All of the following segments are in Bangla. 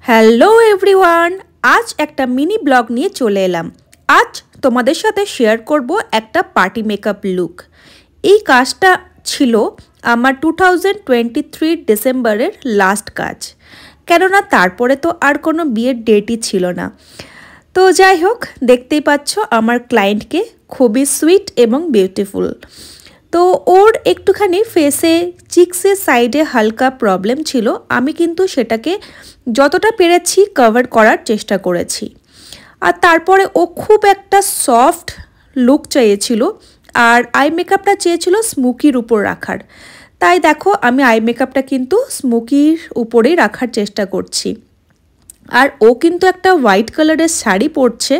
হ্যালো এভরিওয়ান, আজ একটা মিনি ব্লগ নিয়ে চলে এলাম। আজ তোমাদের সাথে শেয়ার করব একটা পার্টি মেকআপ লুক। এই কাজটা ছিল আমার 2023 ডিসেম্বরের লাস্ট কাজ, কেননা তারপরে তো আর কোনো বিয়ের ডেটই ছিল না। তো যাই হোক, দেখতেই পাচ্ছ আমার ক্লায়েন্টকে, খুবই সুইট এবং বিউটিফুল। তো ওর একটুখানি ফেসে চিক্সের সাইডে হালকা প্রবলেম ছিল, আমি কিন্তু সেটাকে যতটা পেরেছি কভার করার চেষ্টা করেছি। আর তারপরে ও খুব একটা সফট লুক চেয়েছিল, আর আই মেকআপটা চেয়েছিল স্মোকির উপর রাখার। তাই দেখো, আমি আই মেকআপটা কিন্তু স্মোকির উপরেই রাখার চেষ্টা করছি। আর ও কিন্তু একটা হোয়াইট কালারের শাড়ি পরছে,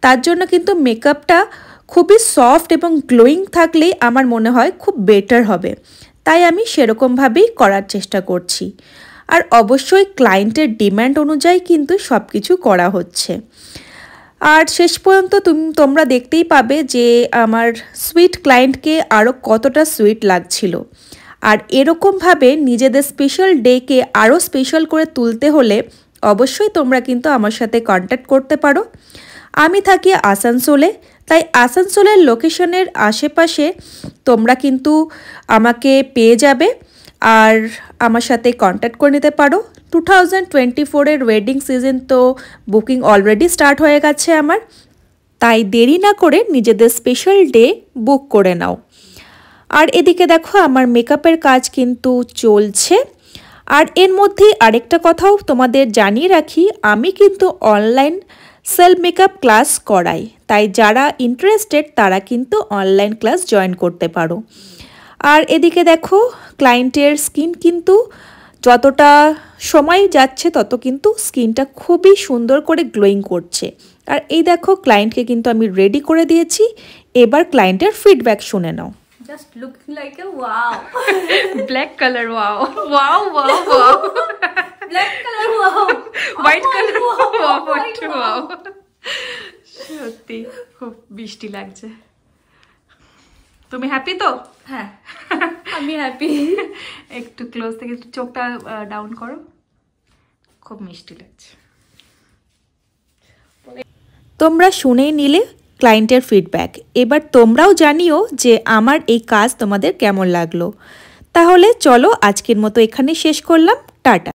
তার জন্য কিন্তু মেকআপটা খুবই সফট এবং গ্লোয়িং থাকলেই আমার মনে হয় খুব বেটার হবে। তাই আমি সেরকমভাবেই করার চেষ্টা করছি। আর অবশ্যই ক্লায়েন্টের ডিম্যান্ড অনুযায়ী কিন্তু সব কিছু করা হচ্ছে। আর শেষ পর্যন্ত তোমরা দেখতেই পাবে যে আমার সুইট ক্লায়েন্টকে আরও কতটা সুইট লাগছিল। আর এরকমভাবে নিজেদের স্পেশাল ডেকে আরও স্পেশাল করে তুলতে হলে অবশ্যই তোমরা কিন্তু আমার সাথে কন্ট্যাক্ট করতে পারো। আমি থাকি আসানসোলে, তাই আসানসোলের লোকেশনের আশেপাশে তোমরা কিন্তু আমাকে পেয়ে যাবে আর আমার সাথে কন্ট্যাক্ট করে নিতে পারো। 2024-এর ওয়েডিং সিজন তো বুকিং অলরেডি স্টার্ট হয়ে গেছে আমার, তাই দেরি না করে নিজেদের স্পেশাল ডে বুক করে নাও। আর এদিকে দেখো, আমার মেকআপের কাজ কিন্তু চলছে। আর এর মধ্যে আরেকটা কথাও তোমাদের জানিয়ে রাখি, আমি কিন্তু অনলাইন সেলফ মেকআপ ক্লাস করাই, তাই যারা ইন্টারেস্টেড তারা কিন্তু অনলাইন ক্লাস জয়েন করতে পারো। আর এদিকে দেখো, ক্লায়েন্টের স্কিন কিন্তু যতটা সময় যাচ্ছে তত কিন্তু স্কিনটা খুবই সুন্দর করে গ্লোয়িং করছে। আর এই দেখো, ক্লায়েন্টকে কিন্তু আমি রেডি করে দিয়েছি। এবার ক্লায়েন্টের ফিডব্যাক শুনে নাও। Just looking like a wow. Black color, wow. Wow, wow, wow. Black color, wow. White color, wow. White, wow. সত্যি খুব বৃষ্টি লাগছে। তুমি হ্যাপি তো? হ্যাঁ, আমি হ্যাপি। একটু ক্লোজ থেকে একটু চোখটা ডাউন করো, খুব মিষ্টি লাগছে। তোমরা শুনেই নিলে ক্লায়েন্টের ফিডব্যাক। এবার তোমরাও জানিও যে আমার এই কাজ তোমাদের কেমন লাগলো। তাহলে চলো, আজকের মতো এখানে শেষ করলাম। টাটা।